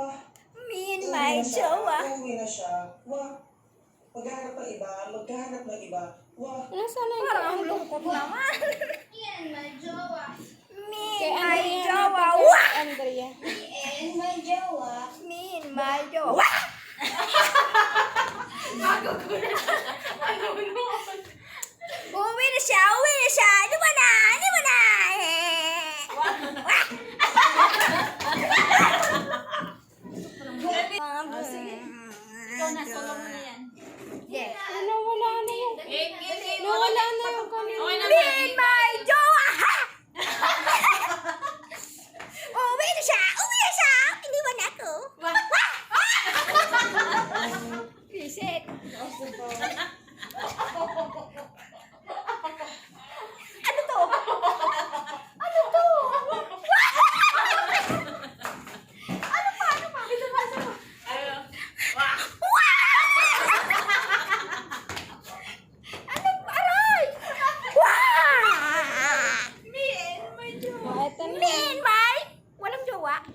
Wah. Me and my jowa. Uuwi na siya. Wah. Maghanap ng iba. Maghanap ng iba. Wah. Nasaan na yung Parang ang lungkot naman. Me and my jowa. Me kay and my Andrea jowa. natin, Wah! kay Andrea? Me and my jowa. Me and my jowa. Uwi na siya. Uwi na siya. Ano ba na? Ano ba na? Ikaw na, solo mo na yan. Yeah. Nawala na yung... Nawala na yung camera. Me and my jowa. Ha! Uwi na siya. Uwi na siya. Iniwan na ako. Reset. Ano to? Ano to? Ano pa? Ano pa? Ito pa. Ito pa. Ano pa? Aray! Me and my jowa. Ito na. Me and my... Walang jowa. Me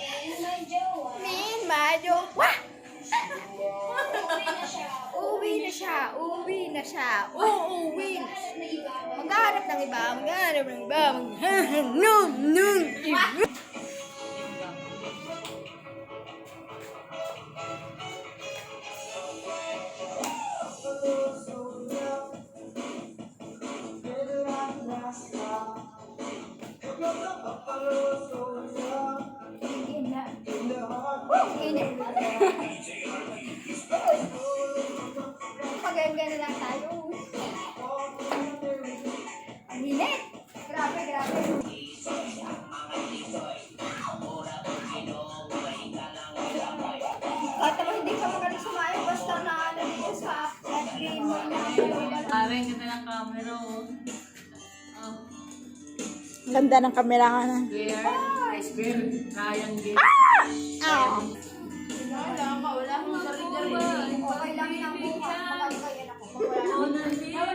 and my jowa. Me and my jowa. Uwi na siya. Uuwi na siya. Uuwi na siya. Uuwi na siya. Maghanap ng iba. Maghanap ng iba. Maghanap ng iba. Paganda lang tayo. Ang init. Grabe, grabe. Kahit naman hindi ka magaling sumayo, basta na ano dito sa game mo na. Parang ganda ng camera, oh. Oh, Ganda ng camera nga na. square. Square. Triangle. Wala akong sarili. Okay lang yung buka. Magkakayan ako. Wala.